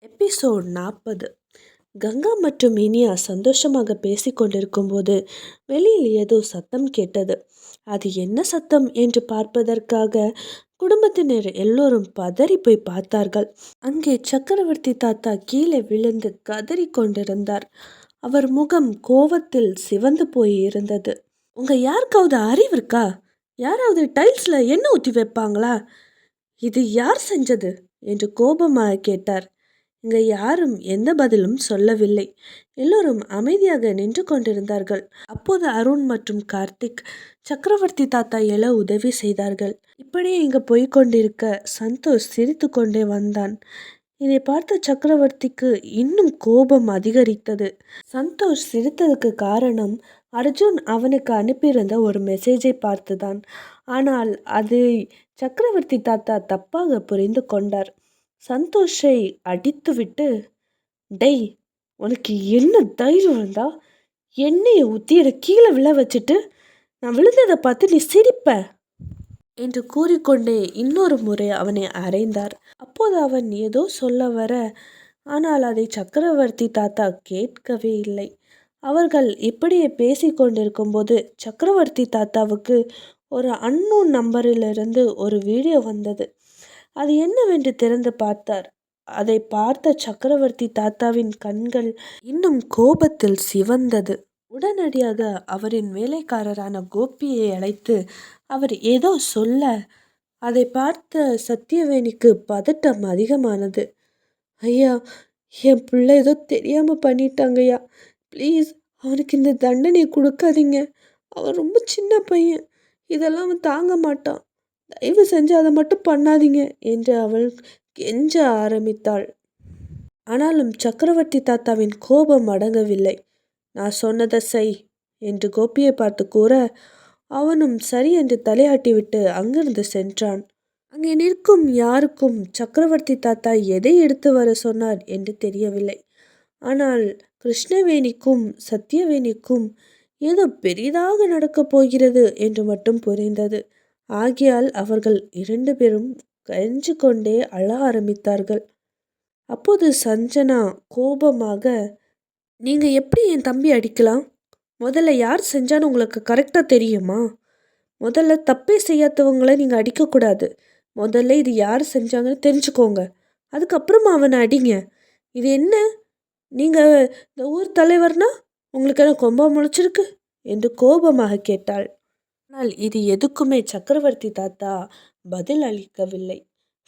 Episode 40. Ganga மற்றும் இனியா சந்தோஷமாக பேசிக்கொண்டிருக்கும்போது வெளியில் ஏதோ சத்தம் கேட்டது. அது என்ன சத்தம் என்று பார்ப்பதற்காக குடும்பத்தினர் எல்லோரும் பதறி போய் பார்த்தார்கள். அங்கே சக்கரவர்த்தி தாத்தா கீழே விழுந்து கதறி கொண்டிருந்தார். அவர் முகம் கோபத்தில் சிவந்து போய் இருந்தது. உங்க யாருக்காவது அறிவு இருக்கா? யாராவது டைல்ஸ்ல எண்ணெய் ஊற்றி வைப்பாங்களா? இது யார் செஞ்சது என்று கோபமாக கேட்டார். இங்க யாரும் எந்த பதிலும் சொல்லவில்லை. எல்லோரும் அமைதியாக நின்று கொண்டிருந்தார்கள். அப்போது அருண் மற்றும் கார்த்திக் சக்கரவர்த்தி தாத்தா எழ உதவி செய்தார்கள். இப்படியே இங்க போய்கொண்டிருக்க சந்தோஷ் சிரித்து கொண்டே வந்தான். இதை பார்த்த சக்கரவர்த்திக்கு இன்னும் கோபம் அதிகரித்தது. சந்தோஷ் சிரித்ததுக்கு காரணம் அர்ஜுன் அவனுக்கு அனுப்பியிருந்த ஒரு மெசேஜை பார்த்துதான். ஆனால் அதை சக்கரவர்த்தி தாத்தா தப்பாக புரிந்து கொண்டார். சந்தோஷை அடித்துவிட்டு, டேய், உனக்கு என்ன தைரியம் இருந்தா எண்ணெயை ஊற்றி என்னை கீழே விழ வச்சுட்டு நான் விழுந்ததை பார்த்து நீ சிரிப்ப என்று கூறிக்கொண்டே இன்னொரு முறை அவனை அறைந்தார். அப்போது அவன் ஏதோ சொல்ல வர, ஆனால் அதை சக்கரவர்த்தி தாத்தா கேட்கவே இல்லை. அவர்கள் இப்படியே பேசிக்கொண்டிருக்கும் போது சக்கரவர்த்தி தாத்தாவுக்கு ஒரு அன்னோன் நம்பரிலிருந்து ஒரு வீடியோ வந்தது. அது என்னவென்று திறந்து பார்த்தார். அதை பார்த்த சக்கரவர்த்தி தாத்தாவின் கண்கள் இன்னும் கோபத்தில் சிவந்தது. உடனடியாக அவரின் வேலைக்காரரான கோபியை அழைத்து அவர் ஏதோ சொல்ல, அதை பார்த்த சத்தியவேணிக்கு பதட்டம் அதிகமானது. ஐயா, என் பிள்ளை ஏதோ தெரியாமல் பண்ணிட்டாங்கய்யா. ப்ளீஸ் அவனுக்கு இந்த தண்டனையை கொடுக்காதீங்க. அவன் ரொம்ப சின்ன பையன், இதெல்லாம் அவன் தாங்க மாட்டான். தயவு செஞ்சு அதை மட்டும் பண்ணாதீங்க என்று அவள் கெஞ்ச ஆரம்பித்தாள். ஆனாலும் சக்கரவர்த்தி தாத்தாவின் கோபம் அடங்கவில்லை. நான் சொன்னதை செய் என்று கோபியை பார்த்து கூற, அவனும் சரி என்று தலையாட்டிவிட்டு அங்கிருந்து சென்றான். அங்கே நிற்கும் யாருக்கும் சக்கரவர்த்தி தாத்தா எதை எடுத்து வர சொன்னார் என்று தெரியவில்லை. ஆனால் கிருஷ்ணவேணிக்கும் சத்தியவேணிக்கும் ஏதோ பெரிதாக நடக்கப் போகிறது என்று மட்டும் புரிந்தது. ஆகையால் அவர்கள் 2 பேரும் கெஞ்சு கொண்டே அழ ஆரம்பித்தார்கள். அப்போது சஞ்சனா கோபமாக, நீங்கள் எப்படி என் தம்பி அடிக்கலாம்? முதல்ல யார் செஞ்சான்னு உங்களுக்கு கரெக்டாக தெரியுமா? முதல்ல தப்பே செய்யாதவங்களை நீங்கள் அடிக்கக்கூடாது. முதல்ல இது யார் செஞ்சாங்கன்னு தெரிஞ்சுக்கோங்க. அதுக்கப்புறமா அவனை அடிங்க. இது என்ன, நீங்கள் இந்த ஊர் தலைவர்னா உங்களுக்கு என்ன கொம்பா முளைச்சிருக்கு என்று கோபமாக கேட்டாள். ஆனால் இது எதுக்குமே சக்கரவர்த்தி தாத்தா பதில் அளிக்கவில்லை.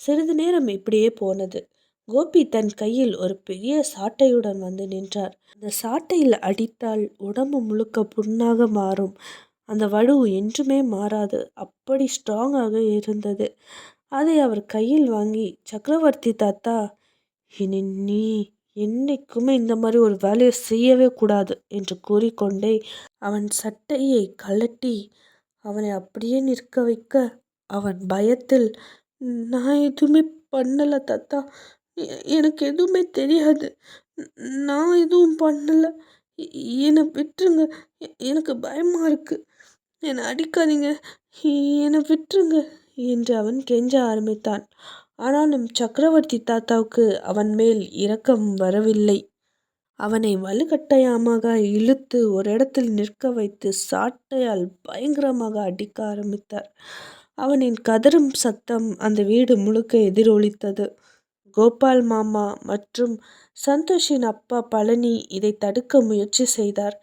சிறிது நேரம் இப்படியே போனது. கோபி தன் கையில் ஒரு பெரிய சாட்டையுடன் வந்து நின்றார். அந்த சாட்டையில் அடித்தால் உடம்பு முழுக்க புண்ணாக மாறும். அந்த வடு என்றுமே மாறாது, அப்படி ஸ்ட்ராங்காக இருந்தது. அதை அவர் கையில் வாங்கி, சக்கரவர்த்தி தாத்தா, இனி நீ என்னைக்குமே இந்த மாதிரி ஒரு வேலையை செய்யவே கூடாது என்று கூறிக்கொண்டே அவன் சட்டையை கழட்டி அவனை அப்படியே நிற்க வைக்க, அவன் பயத்தில், நான் எதுவுமே பண்ணலை தாத்தா, எனக்கு எதுவுமே தெரியாது, நான் எதுவும் பண்ணலை, என்னை விட்டுருங்க, எனக்கு பயமாக இருக்குது, என்னை அடிக்காதீங்க, என்னை விட்டுருங்க என்று அவன் கெஞ்ச ஆரம்பித்தான். ஆனாலும் சக்கரவர்த்தி தாத்தாவுக்கு அவன் மேல் இரக்கம் வரவில்லை. அவனை வலுக்கட்டாயமாக இழுத்து ஒரு இடத்தில் நிற்க வைத்து சாட்டையால் பயங்கரமாக அடிக்க ஆரம்பித்தார். அவனின் கதறும் சத்தம் அந்த வீடு முழுக்க எதிரொலித்தது. கோபால் மாமா மற்றும் சந்தோஷின் அப்பா பழனி இதை தடுக்க முயற்சி செய்தார்.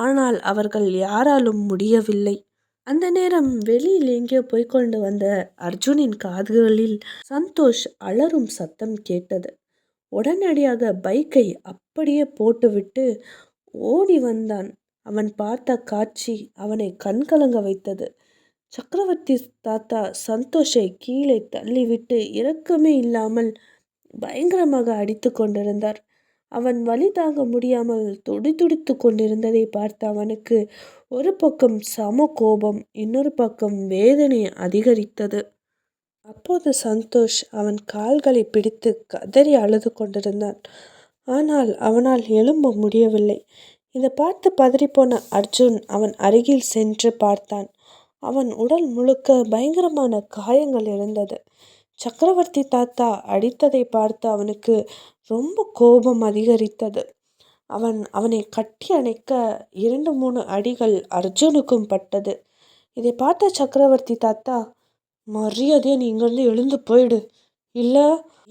ஆனால் அவர்கள் யாராலும் முடியவில்லை. அந்த நேரம் வெளியில் எங்கேயோ போய்கொண்டு வந்த அர்ஜுனின் காதுகளில் சந்தோஷ் அலறும் சத்தம் கேட்டது. உடனடியாக பைக்கை அப்படியே போட்டுவிட்டு ஓடி வந்தான். அவன் பார்த்த காட்சி அவனை கண்கலங்க வைத்தது. சக்கரவர்த்தி தாத்தா சந்தோஷை கீழே தள்ளிவிட்டு இரக்கமே இல்லாமல் பயங்கரமாக அடித்து கொண்டிருந்தார். அவன் வலி தாங்க முடியாமல் துடிதுடித்து கொண்டிருந்ததை பார்த்த அவனுக்கு ஒரு பக்கம் சம கோபம், இன்னொரு பக்கம் வேதனை அதிகரித்தது. அப்போது சந்தோஷ் அவன் கால்களை பிடித்து கதறி அழுது கொண்டிருந்தான். ஆனால் அவனால் எழும்ப முடியவில்லை. இதை பார்த்து பதறிப்போன அர்ஜுன் அவன் அருகில் சென்று பார்த்தான். அவன் உடல் முழுக்க பயங்கரமான காயங்கள் இருந்தது. சக்கரவர்த்தி தாத்தா அடித்ததை பார்த்து அவனுக்கு ரொம்ப கோபம் அதிகரித்தது. அவனை கட்டி அணைக்க 2 3 அடிகள் அர்ஜுனுக்கும் பட்டது. இதை பார்த்த சக்கரவர்த்தி தாத்தா, மரியாதையா நீ இங்கேருந்து எழுந்து போயிடு, இல்லை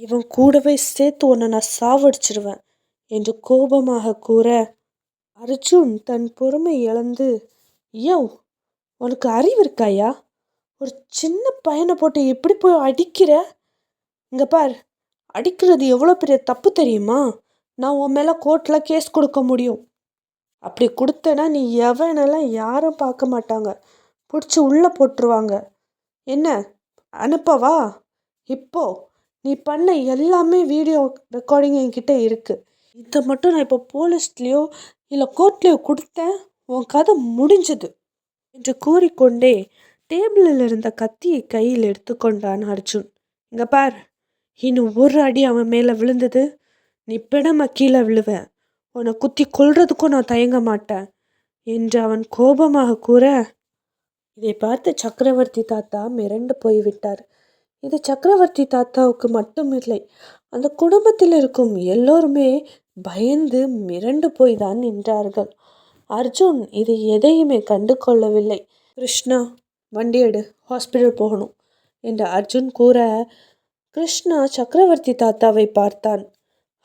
இவன் கூடவே சேர்த்து உன்னை நான் சாவடிச்சிருவேன் என்று கோபமாக கூற, அர்ஜுன் தன் பொறுமை இழந்து, யோ, உனக்கு அறிவு இருக்காயா? ஒரு சின்ன பையனை போட்டு எப்படி போய் அடிக்கிற? இங்கே பார், அடிக்கிறது எவ்வளோ பெரிய தப்பு தெரியுமா? நான் உன் மேலே கோர்ட்டில் கேஸ் கொடுக்க முடியும். அப்படி கொடுத்தேன்னா நீ எவனெல்லாம் யாரும் பார்க்க மாட்டாங்க, பிடிச்சி உள்ளே போட்டுருவாங்க. என்ன அனுப்பவா? இப்போ நீ பண்ண எல்லாமே வீடியோ ரெக்கார்டிங் என்கிட்ட இருக்குது. இதை மட்டும் நான் இப்போ போலீஸ்லேயோ இல்லை கோர்ட்லேயோ கொடுத்தேன், உன் கதை முடிஞ்சது என்று கூறிக்கொண்டே டேபிளில் இருந்த கத்தியை கையில் எடுத்துக்கொண்டான் அர்ஜுன். இங்கே பார், இன்னும் ஒரு அடி அவன் மேலே விழுந்தது, நீ பிணமா கீழே விழுவேன். உன்னை குத்தி கொல்றதுக்கும் நான் தயங்க மாட்டேன் என்று அவன் கோபமாக கூற, இதை பார்த்து சக்கரவர்த்தி தாத்தா மிரண்டு போய்விட்டார். இது சக்கரவர்த்தி தாத்தாவுக்கு மட்டுமில்லை, அந்த குடும்பத்தில் இருக்கும் எல்லோருமே பயந்து மிரண்டு போய் தான் நின்றார்கள். அர்ஜுன் இது எதையுமே கண்டு கொள்ளவில்லை. கிருஷ்ணா, வண்டி எடு, ஹாஸ்பிட்டல் போகணும் என்று அர்ஜுன் கூற, கிருஷ்ணா சக்கரவர்த்தி தாத்தாவை பார்த்தான்.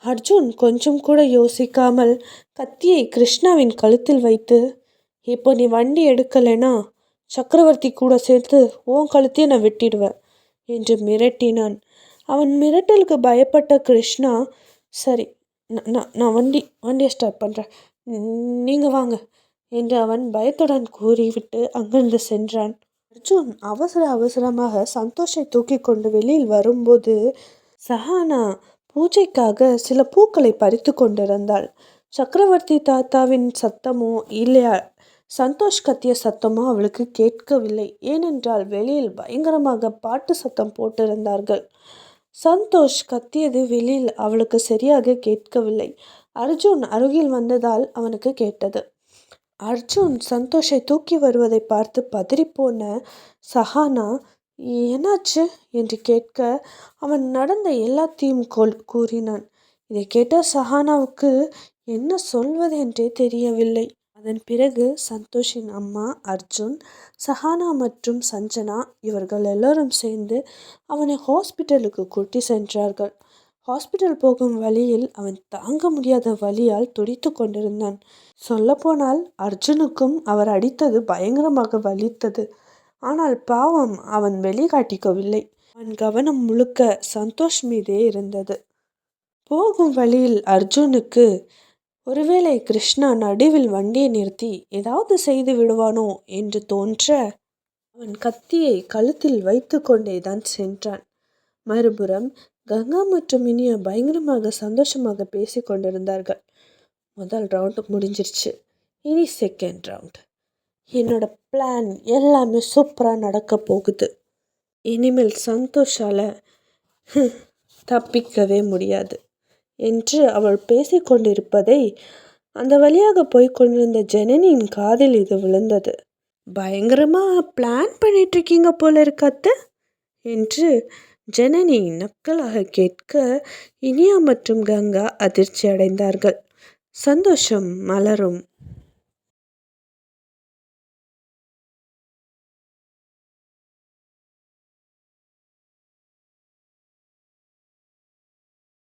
அர்ஜுன் கொஞ்சம் கூட யோசிக்காமல் கத்தியை கிருஷ்ணாவின் கழுத்தில் வைத்து, இப்போ நீ வண்டி எடுக்கலைன்னா சக்கரவர்த்தி கூட சேர்த்து உன் கழுத்தையே நான் வெட்டிடுவேன் என்று மிரட்டினான். அவன் மிரட்டலுக்கு பயப்பட்ட கிருஷ்ணா, சரி, நான் வண்டியை ஸ்டார்ட் பண்ணுறேன், நீங்கள் வாங்க என்று அவன் பயத்துடன் கூறிவிட்டு அங்கிருந்து சென்றான். அர்ஜுன் அவசரமாக சந்தோஷை தூக்கி கொண்டு வெளியில் வரும்போது சஹானா பூஜைக்காக சில பூக்களை பறித்து கொண்டிருந்தாள். சக்கரவர்த்தி தாத்தாவின் சத்தமோ இல்லையா சந்தோஷ் கத்திய சத்தமோ அவளுக்கு கேட்கவில்லை. ஏனென்றால் வெளியில் பயங்கரமாக பாட்டு சத்தம் போட்டிருந்தார்கள். சந்தோஷ் கத்தியது வெளியில் அவளுக்கு சரியாக கேட்கவில்லை. அர்ஜுன் அருகில் வந்ததால் அவனுக்கு கேட்டது. அர்ஜுன் சந்தோஷை தூக்கி வருவதை பார்த்து பதறிப்போன சஹானா, என்னாச்சு என்று கேட்க அவன் நடந்த எல்லாத்தையும் கூறினான். இதை கேட்ட சஹானாவுக்கு என்ன சொல்வது என்றே தெரியவில்லை. அதன் பிறகு சந்தோஷின் அம்மா, அர்ஜுன், சஹானா மற்றும் சஞ்சனா இவர்கள் எல்லோரும் சேர்ந்து அவனை ஹாஸ்பிட்டலுக்கு கூட்டி சென்றார்கள். ஹாஸ்பிட்டல் போகும் வழியில் அவன் தாங்க முடியாத வலியால் துடித்து கொண்டிருந்தான். சொல்லப்போனால் அர்ஜுனுக்கும் அவர் அடித்தது பயங்கரமாக வலித்தது. ஆனால் பாவம் அவன் வெளிக்காட்டிக்கவில்லை. அவன் கவனம் முழுக்க சந்தோஷ் மீதே இருந்தது. போகும் வழியில் அர்ஜுனுக்கு ஒருவேளை கிருஷ்ணா நடுவில் வண்டியை நிறுத்தி ஏதாவது செய்து விடுவானோ என்று தோன்ற அவன் கத்தியை கழுத்தில் வைத்து கொண்டே தான் சென்றான். மறுபுறம் கங்கா மற்றும் இனியா பயங்கரமாக சந்தோஷமாக பேசி கொண்டிருந்தார்கள். முதல் ரவுண்டு முடிஞ்சிருச்சு, இனி செகண்ட் ரவுண்ட். என்னோட பிளான் எல்லாமே சூப்பராக நடக்க போகுது. இனிமேல் சந்தோஷால் தப்பிக்கவே முடியாது என்று அவள் பேசிக்கொண்டிருப்பதை அந்த வழியாக போய்கொண்டிருந்த ஜனனியின் காதில் இது விழுந்தது. பயங்கரமாக பிளான் பண்ணிகிட்ருக்கீங்க போல இருக்காத்த என்று ஜனனி நக்கலாக கேட்க இனியா மற்றும் கங்கா அதிர்ச்சி அடைந்தார்கள். சந்தோஷம் மலரும்.